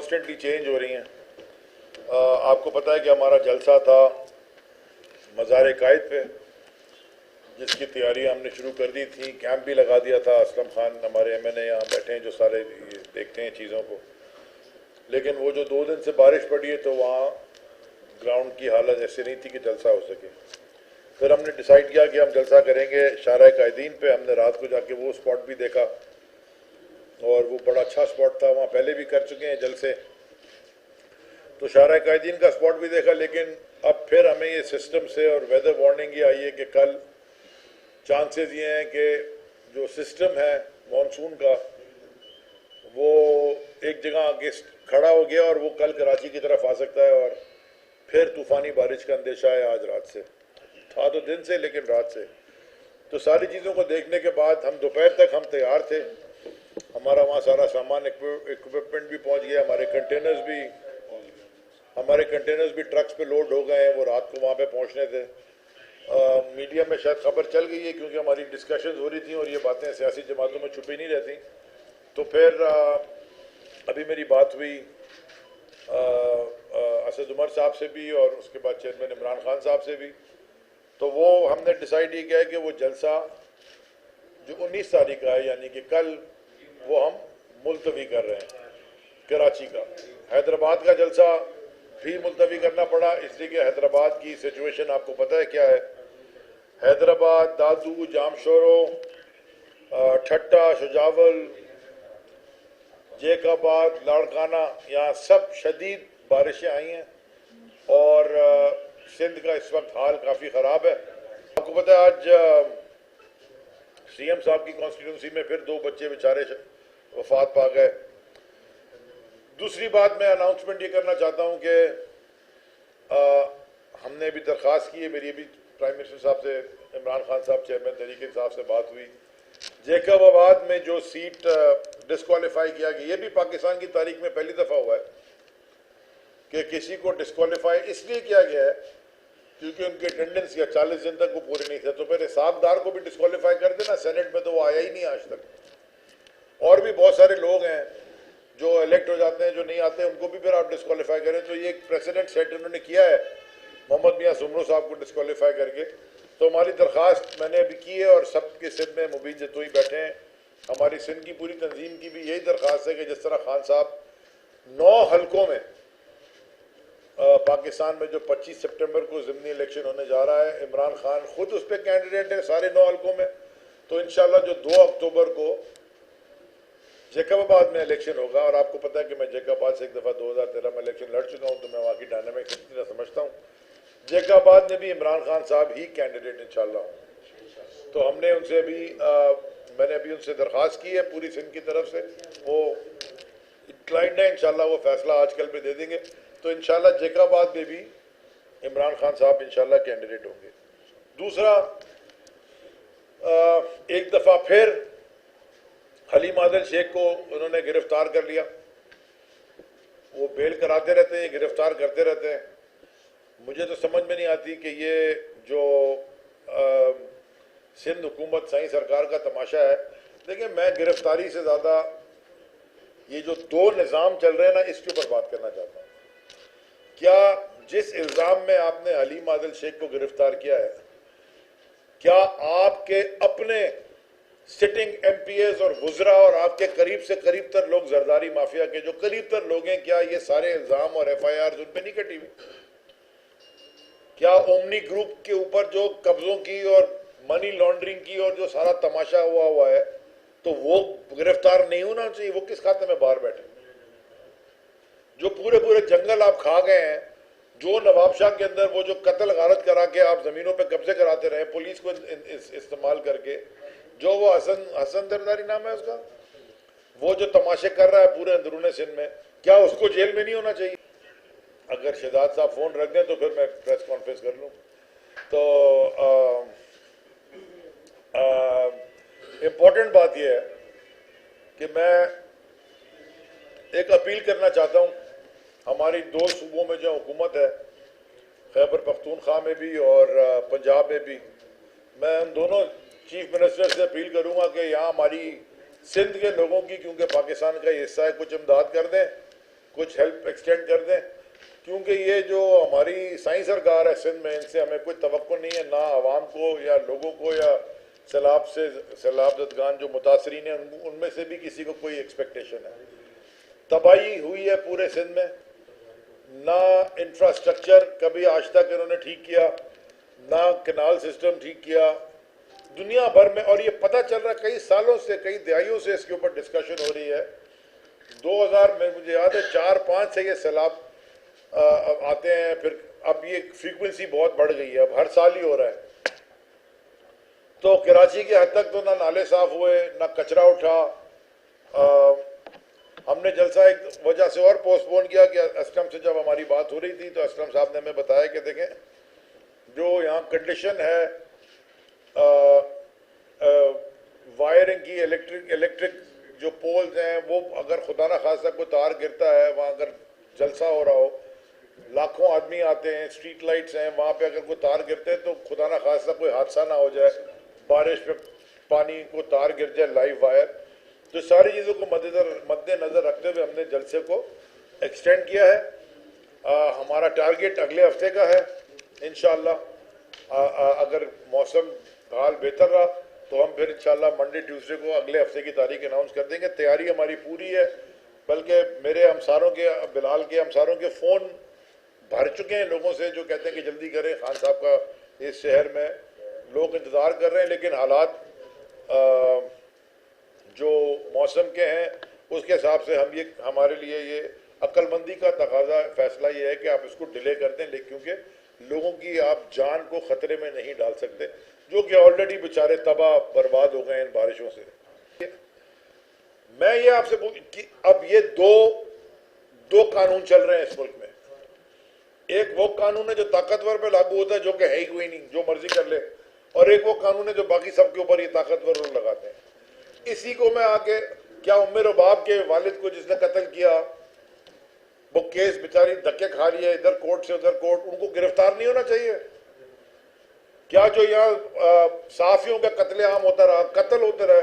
Constantly change हो रही हैं। आपको पता है कि हमारा जलसा था मज़ार कायद पे, जिसकी तैयारी हमने शुरू कर दी थी। कैंप भी लगा दिया था। असलम खान हमारे MNA यहाँ बैठे हैं जो सारे देखते हैं चीज़ों को। लेकिन वो जो 2 दिन से बारिश पड़ी है तो वहाँ ग्राउंड की हालत ऐसी नहीं थी कि जलसा हो सके। फिर हमने डिसाइड किया कि हम जलसा करेंगे शारा कायदीन पे। हमने रात को जाके वो स्पॉट भी देखा और वो बड़ा अच्छा स्पॉट था। वहाँ पहले भी कर चुके हैं जलसे, तो शारा कायदीन का स्पॉट भी देखा। लेकिन अब फिर हमें ये सिस्टम से और वेदर वार्निंग ये आई है कि कल चांसेस ये हैं कि जो सिस्टम है मॉनसून का वो एक जगह आके खड़ा हो गया और वो कल कराची की तरफ आ सकता है और फिर तूफ़ानी बारिश का अंदेशा है। आज रात से था तो दिन से, लेकिन रात से। तो सारी चीज़ों को देखने के बाद हम दोपहर तक हम तैयार थे। हमारा वहाँ सारा सामान इक्विपमेंट भी पहुँच गया। हमारे कंटेनर्स भी ट्रक्स पे लोड हो गए हैं। वो रात को वहाँ पे पहुँचने थे। मीडिया में शायद खबर चल गई है क्योंकि हमारी डिस्कशंस हो रही थी और ये बातें सियासी जमातों में छुपी नहीं रहती। तो फिर अभी मेरी बात हुई असद उमर साहब से भी और उसके बाद चेयरमैन इमरान खान साहब से भी। तो वो हमने डिसाइड ये किया है कि वो जलसा जो 19 तारीख का है, यानी कि कल, वो हम मुलतवी कर रहे हैं। कराची का, हैदराबाद का जलसा भी मुलतवी करना पड़ा इसलिए कि हैदराबाद की सिचुएशन आपको पता है क्या है। हैदराबाद, दादू, जामशोरो, ठट्टा, शुजावल, जेकाबाद, लाड़काना, यहाँ सब शदीद बारिशें आई हैं और सिंध का इस वक्त हाल काफ़ी ख़राब है। आपको पता है आज CM साहब की कॉन्स्टिट्यूंसी में फिर 2 बच्चे बेचारे वफात पा गए। दूसरी बात मैं अनाउंसमेंट ये करना चाहता हूँ कि हमने भी दरख्वास्त की है, मेरी भी प्राइम मिनिस्टर साहब से, इमरान खान साहब, चेयरमैन तहरीक साहब से बात हुई। जेकबाबाद में जो सीट डिस्क्वालीफाई किया गया, ये भी पाकिस्तान की तारीख में पहली दफ़ा हुआ है कि किसी को डिस्क्वालीफाई इसलिए किया गया है क्योंकि उनकी अटेंडेंस या 40 दिन तक वो पूरे नहीं थे। तो फिर हिसाबदार को भी डिस्क्वालीफाई कर देना, सेनेट में तो वो आया ही नहीं आज तक। और भी बहुत सारे लोग हैं जो इलेक्ट हो जाते हैं, जो नहीं आते, उनको भी फिर आप डिस्क्वालीफाई करें। तो ये एक प्रेसिडेंट सेट उन्होंने किया है मोहम्मद मियाँ जुमरो साहब को डिस्क्वालीफाई करके। तो हमारी दरख्वास्त मैंने अभी की है और सबके सिंध में मुबीन जतोई बैठे हैं। हमारी सिंध की पूरी तंजीम की भी यही दरख्वास्त है कि जिस तरह खान साहब 9 हलकों में पाकिस्तान में जो 25 सितंबर को ज़िमनी इलेक्शन होने जा रहा है, इमरान खान खुद उस पर कैंडिडेट है सारे 9 हलकों में। तो इंशाल्लाह जो 2 अक्टूबर को जेकबाबाद में इलेक्शन होगा, और आपको पता है कि मैं जेकबाबाद से एक दफ़ा 2013 में इलेक्शन लड़ चुका हूँ, तो मैं वहाँ की डायनामिक्स अच्छी तरह समझता हूँ। जेकबाबाद में भी इमरान खान साहब ही कैंडिडेट इंशाल्लाह हों। तो हमने उनसे अभी मैंने अभी उनसे दरख्वास्त की है पूरी सिंध की तरफ से। वो क्लाइंट है, इंशाल्लाह वो फैसला आजकल पे दे देंगे। तो इंशाल्लाह जेकबाबाद में भी इमरान खान साहब इंशाल्लाह कैंडिडेट होंगे। दूसरा, एक दफ़ा फिर हलीम आदिल शेख को उन्होंने गिरफ्तार कर लिया। वो बेल कराते रहते हैं, गिरफ्तार करते रहते हैं। मुझे तो समझ में नहीं आती कि ये जो सिंध हुकूमत सही सरकार का तमाशा है। देखिए, मैं गिरफ्तारी से ज़्यादा ये जो 2 निज़ाम चल रहे हैं ना, इसके ऊपर बात करना चाहता हूँ। क्या जिस इल्ज़ाम में आपने हलीम आदिल शेख को गिरफ्तार किया है, क्या आपके अपने सिटिंग MPAs और वुज़रा और आपके करीब से करीब तर लोग, जरदारी माफिया के जो करीब तर लोग हैं, क्या ये सारे इल्ज़ाम और FIRs उन पर नहीं कटी हुई? क्या ओमनी ग्रुप के ऊपर जो कब्जों की और मनी लॉन्ड्रिंग की और जो सारा तमाशा हुआ है, तो वो गिरफ्तार नहीं होना चाहिए? वो किस खाते में बाहर बैठे? जो पूरे जंगल आप खा गए हैं, जो नवाबशाह के अंदर वो जो कत्ल गारत करा के आप जमीनों पे कब्जे कराते रहे पुलिस को इस्तेमाल करके, जो वो हसन दरदारी नाम है उसका, वो जो तमाशे कर रहा है पूरे अंदरूने सिंध में, क्या उसको जेल में नहीं होना चाहिए? अगर शहजाद साहब फोन रख दें तो फिर मैं प्रेस कॉन्फ्रेंस कर लूँ। तो इम्पोर्टेंट बात यह है कि मैं एक अपील करना चाहता हूँ हमारी 2 सूबों में जो हुकूमत है, खैबर पख्तूनख्वा में भी और पंजाब में भी। मैं उन दोनों चीफ मिनिस्टर से अपील करूँगा कि यहाँ हमारी सिंध के लोगों की, क्योंकि पाकिस्तान का हिस्सा है, कुछ इमदाद कर दें, कुछ हेल्प एक्सटेंड कर दें, क्योंकि ये जो हमारी साई सरकार है सिंध में, इनसे हमें कोई तवक्को नहीं है, ना आवाम को या लोगों को या सैलाब ज़दगान जो मुतासरीन हैं उनमें से भी किसी को कोई एक्सपेक्टेशन है। तबाही हुई है पूरे सिंध में, ना इंफ्रास्ट्रक्चर कभी आज तक इन्होंने ठीक किया, ना कैनाल सिस्टम ठीक किया दुनिया भर में। और ये पता चल रहा है कई सालों से, कई दिहाइयों से इसके ऊपर डिस्कशन हो रही है। 2000 में मुझे याद है 4-5 से ये सैलाब आते हैं, फिर अब ये फ्रीक्वेंसी बहुत बढ़ गई है, अब हर साल ही हो रहा है। तो कराची के हद तक तो ना नाले साफ हुए, ना कचरा उठा। हमने जलसा एक वजह से और पोस्टपोन किया कि असलम से जब हमारी बात हो रही थी तो असलम साहब ने हमें बताया कि देखें जो यहाँ कंडीशन है वायरिंग की, इलेक्ट्रिक जो पोल्स हैं वो अगर खुदा ना खासा कोई तार गिरता है, वहाँ अगर जलसा हो रहा हो, लाखों आदमी आते हैं, स्ट्रीट लाइट्स हैं, वहाँ पे अगर कोई तार गिरते हैं तो खुदा ना खासा कोई हादसा ना हो जाए, बारिश में पानी को तार गिर जाए, लाइव वायर। तो सारी चीज़ों को मद्देनज़र रखते हुए हमने जलसे को एक्सटेंड किया है। हमारा टारगेट अगले हफ्ते का है इंशाअल्लाह। अगर मौसम हाल बेहतर रहा तो हम फिर इंशाअल्लाह मंडे ट्यूसडे को अगले हफ्ते की तारीख अनाउंस कर देंगे। तैयारी हमारी पूरी है, बल्कि मेरे हमसारों के, बिलाल के हमसारों के फ़ोन भर चुके हैं लोगों से जो कहते हैं कि जल्दी करें, खान साहब का इस शहर में लोग इंतज़ार कर रहे हैं। लेकिन हालात जो मौसम के हैं उसके हिसाब से हम ये, हमारे लिए ये अक्लमंदी का तकाजा फैसला ये है कि आप इसको डिले कर दें, लेकिन क्योंकि लोगों की आप जान को ख़तरे में नहीं डाल सकते, जो कि ऑलरेडी बेचारे तबाह बर्बाद हो गए इन बारिशों से। मैं ये आपसे कि अब ये दो कानून चल रहे हैं इस मुल्क में। एक वो कानून है जो ताकतवर पे लागू होता है, जो कि है ही कोई नहीं, जो मर्जी कर ले, और एक वो कानून है जो बाकी सबके ऊपर ये ताकतवर लोग लगाते हैं। इसी को मैं आके, क्या उम्मे बाप के वालिद को जिसने कत्ल किया वो केस बेचारी धक्के खा रही है, इधर कोर्ट से उधर कोर्ट, उनको गिरफ्तार नहीं होना चाहिए? क्या जो यहाँ साफियों का कत्लेआम होता रहा, कत्ल होता रहा,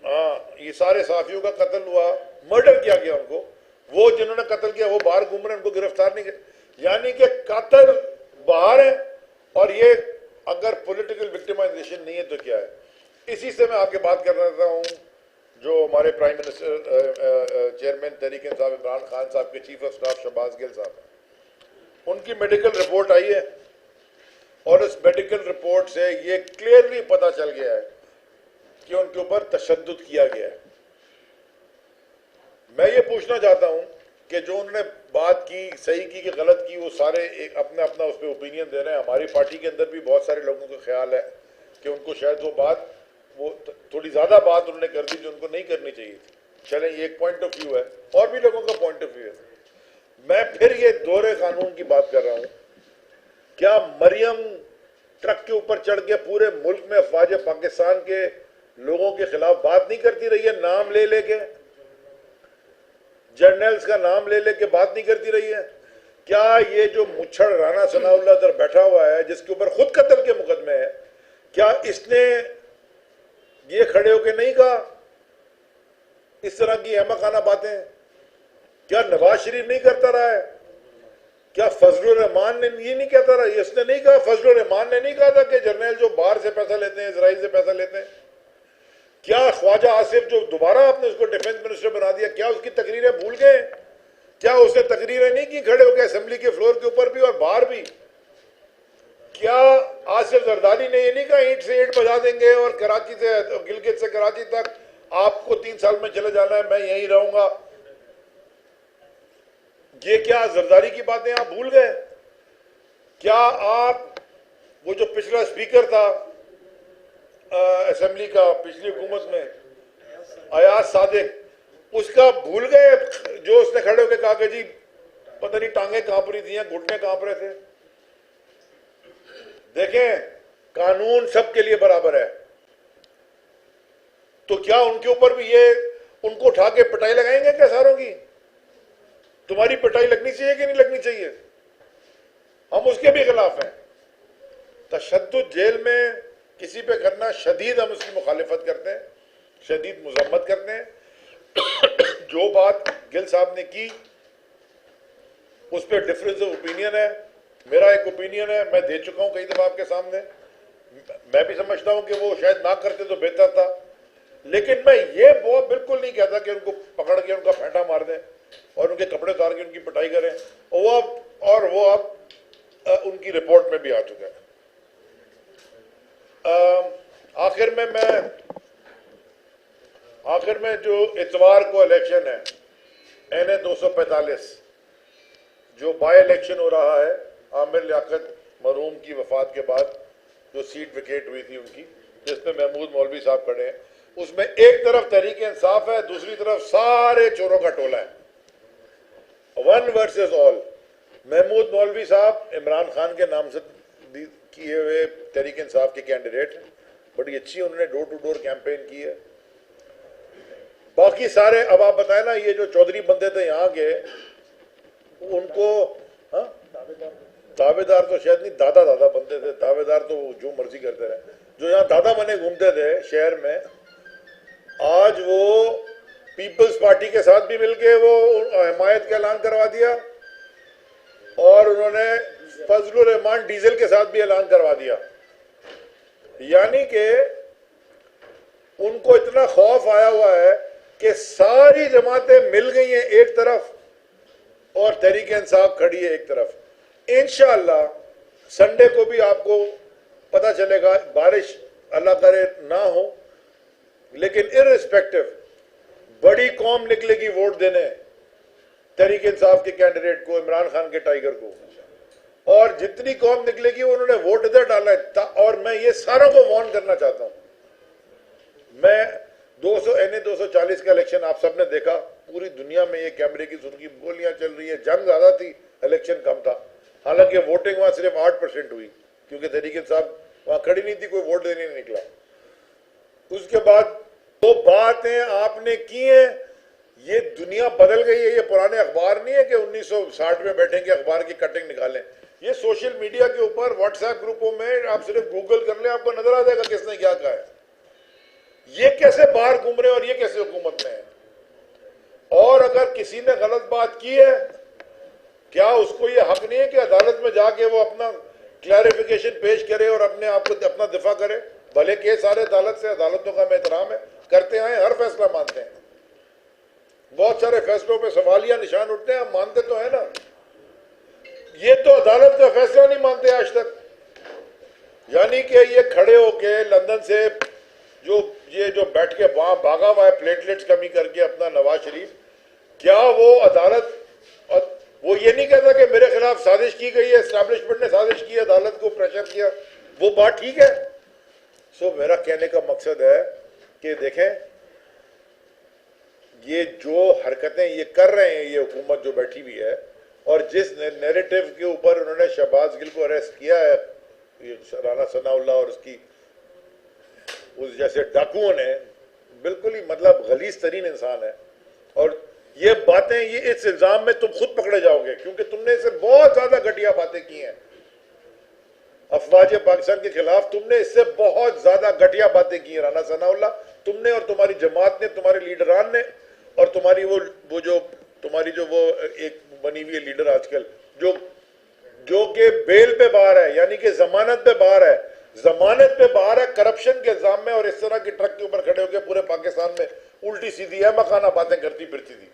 हाँ ये सारे साफियों का कत्ल हुआ, मर्डर किया गया उनको, वो जिन्होंने कत्ल किया वो बाहर घूम रहे हैं, उनको गिरफ्तार नहीं किया। यानी कि कत्ल बाहर है, और ये अगर पॉलिटिकल विक्टिमाइजेशन नहीं है तो क्या है? इसी से मैं आपके बात कर रहा हूँ जो हमारे prime minister chairman Tehreek Insaf Imran Khan sahab के chief of staff Shahbaz Gill sahab, उनकी मेडिकल रिपोर्ट आई है, और उस मेडिकल रिपोर्ट से ये क्लियरली पता चल गया है कि उनके ऊपर तशद्दुद किया गया है। मैं ये पूछना चाहता हूं कि जो उन्होंने बात की, सही की कि गलत की, वो सारे एक अपना अपना उस पर ओपिनियन दे रहे हैं। हमारी पार्टी के अंदर भी बहुत सारे लोगों का ख्याल है कि उनको शायद वो थोड़ी ज़्यादा बात उन्होंने कर दी जो उनको नहीं करनी चाहिए थी। चलें, ये एक पॉइंट ऑफ व्यू है, और भी लोगों का पॉइंट ऑफ व्यू है। मैं फिर ये दोहरे कानून की बात कर रहा हूं। क्या मरियम ट्रक के ऊपर चढ़ के पूरे मुल्क में अफवाज पाकिस्तान के लोगों के खिलाफ बात नहीं करती रही है? नाम ले लेके, जर्नल्स का नाम ले लेके बात नहीं करती रही है? क्या ये जो मुच्छड़ राना सनाउल्लाह इधर बैठा हुआ है, जिसके ऊपर खुद कत्ल के मुकदमे है, क्या इसने ये खड़े होके नहीं कहा इस तरह की अहमकाना बातें? क्या नवाज शरीफ नहीं करता रहा है? क्या फजलुर रहमान ने ये नहीं कहता रहा? इसने नहीं कहा, फजलुर रहमान ने नहीं कहा था कि जर्नल जो बाहर से पैसा लेते हैं, इजराइल से पैसा लेते हैं? क्या ख्वाजा आसिफ जो दोबारा आपने उसको डिफेंस मिनिस्टर बना दिया, क्या उसकी तकरीरें भूल गए? क्या उसने तकरीरें नहीं की खड़े होकर असेंबली के फ्लोर के ऊपर भी और बाहर भी? क्या आसिफ जरदारी ने ये नहीं कहा ईंट से ईंट बजा देंगे और कराची से, गिलगित से कराची तक आपको 3 साल में चले जाना है, मैं यहीं रहूंगा? ये क्या जरदारी की बातें आप भूल गए? क्या आप वो जो पिछला स्पीकर था असेंबली का पिछली हुकूमत में, अयाज सादिक, उसका भूल गए? जो उसने खड़े होकर कहा कि जी पता नहीं टांगे कांप रही थी, घुटने कांप रहे थे। देखें, कानून सबके लिए बराबर है, तो क्या उनके ऊपर भी ये, उनको उठा के पिटाई लगाएंगे क्या सारों की? तुम्हारी पिटाई लगनी चाहिए कि नहीं लगनी चाहिए? हम उसके भी खिलाफ हैं। तशद्दुद जेल में किसी पे करना, शदीद हम उसकी मुखालिफत करते हैं। शदीद मजम्मत करते हैं। जो बात गिल साहब ने की उस पर डिफरेंस ऑफ ओपिनियन है। मेरा एक ओपिनियन है, मैं दे चुका हूं कई दफा आपके सामने। मैं भी समझता हूं कि वो शायद ना करते तो बेहतर था, लेकिन मैं ये बहुत बिल्कुल नहीं कहता कि उनको पकड़ के उनका फेंटा मार दें और उनके कपड़े उतार के उनकी पिटाई करें। वो अब उनकी रिपोर्ट में भी आ चुका है। आखिर में जो इतवार को इलेक्शन है NA 245, जो बाय इलेक्शन हो रहा है आमिर लियाकत मरहूम की वफात के बाद जो सीट विकेट हुई थी उनकी, जिसमें महमूद मौलवी साहब खड़े हैं, उसमें एक तरफ तहरीक इंसाफ है, दूसरी तरफ सारे चोरों का टोला है। 1 वर्सेस ऑल। महमूद मौलवी साहब इमरान खान के नाम से किए हुए तहरीक इंसाफ के कैंडिडेट हैं, बड़ी अच्छी उन्होंने डोर टू डोर कैंपेन की है। बाकी सारे, अब आप बताएं ना, ये जो चौधरी बंदे थे यहाँ के, उनको दावेदार तो शायद नहीं, दादा बनते थे। दावेदार तो जो मर्जी करते रहे। जो यहाँ दादा बने घूमते थे शहर में, आज वो पीपल्स पार्टी के साथ भी मिलके वो हिमायत का ऐलान करवा दिया और उन्होंने फजलुर रहमान डीजल के साथ भी ऐलान करवा दिया। यानी कि उनको इतना खौफ आया हुआ है कि सारी जमातें मिल गई हैं एक तरफ और तहरीक इंसाफ खड़ी है एक तरफ। इंशाअल्लाह संडे को भी आपको पता चलेगा, बारिश अल्लाह करे ना हो, लेकिन इररिस्पेक्टिव बड़ी कौम निकलेगी वोट देने तहरीक इंसाफ के कैंडिडेट को, इमरान खान के टाइगर को, और जितनी कौम निकलेगी उन्होंने वोट इधर डाला है। और मैं ये सारों को वार्न करना चाहता हूं। मैं 200 NA 240 का इलेक्शन आप सबने देखा, पूरी दुनिया में ये कैमरे की सुर्खी, गोलियां चल रही है, जंग ज्यादा थी, इलेक्शन कम था। हालांकि वोटिंग वहां सिर्फ 8% हुई, क्योंकि तहरीक इंसाफ वहां खड़ी नहीं थी, कोई वोट देने नहीं निकला। उसके बाद तो बातें आपने की हैं, ये दुनिया बदल गई है। ये पुराने अखबार नहीं है कि 1960 में बैठेंगे अखबार की कटिंग निकालें। ये सोशल मीडिया के ऊपर व्हाट्सएप ग्रुपों में आप सिर्फ गूगल कर लें, आपको नजर आ जाएगा किसने क्या कहा है, ये कैसे बाहर घूम रहे हैं और ये कैसे हुकूमत में है। और अगर किसी ने गलत बात की है, क्या उसको ये हक नहीं है कि अदालत में जाके वो अपना क्लैरिफिकेशन पेश करे और अपने आप को अपना दिफा करे? भले केस आ रहे अदालत से, अदालतों का हमें एहतराम है, करते आए, हर फैसला मानते हैं। बहुत सारे फैसलों पे सवालिया निशान उठते हैं, हम मानते तो है ना। ये तो अदालत का फैसला नहीं मानते आज तक। यानी कि ये खड़े होके लंदन से जो बैठ के वहां भागा हुआ है प्लेटलेट्स कमी करके अपना नवाज शरीफ, क्या वो अदालत, और वो ये नहीं कहता कि मेरे खिलाफ साजिश की गई है, एस्टैब्लिशमेंट ने साजिश की, अदालत को प्रेशर किया, वो बात ठीक है। सो मेरा कहने का मकसद है कि देखें, ये जो हरकतें ये कर रहे हैं, ये हुकूमत जो बैठी हुई है, और जिस नैरेटिव के ऊपर उन्होंने शहबाज गिल को अरेस्ट किया है, राना सनाउल्लाह और उसकी उस जैसे डाकुओं ने, बिल्कुल ही मतलब गलीज तरीन इंसान है। और ये बातें, ये इस इल्जाम में तुम खुद पकड़े जाओगे, क्योंकि तुमने इससे बहुत ज्यादा घटिया बातें की हैं। अफवाज पाकिस्तान के खिलाफ तुमने इससे बहुत ज्यादा घटिया बातें की हैं। राना सनाउल्लाह, तुमने और तुम्हारी जमात ने, तुम्हारे लीडरान ने, और तुम्हारी वो एक बनी हुई है लीडर आजकल, जो कि बेल पे बाहर है, यानी कि जमानत पे बाहर है, जमानत पे बाहर है करप्शन के इल्जाम में, और इस तरह की ट्रक के ऊपर खड़े होकर पूरे पाकिस्तान में उल्टी सीधी है मखाना बातें करती फिरती थी।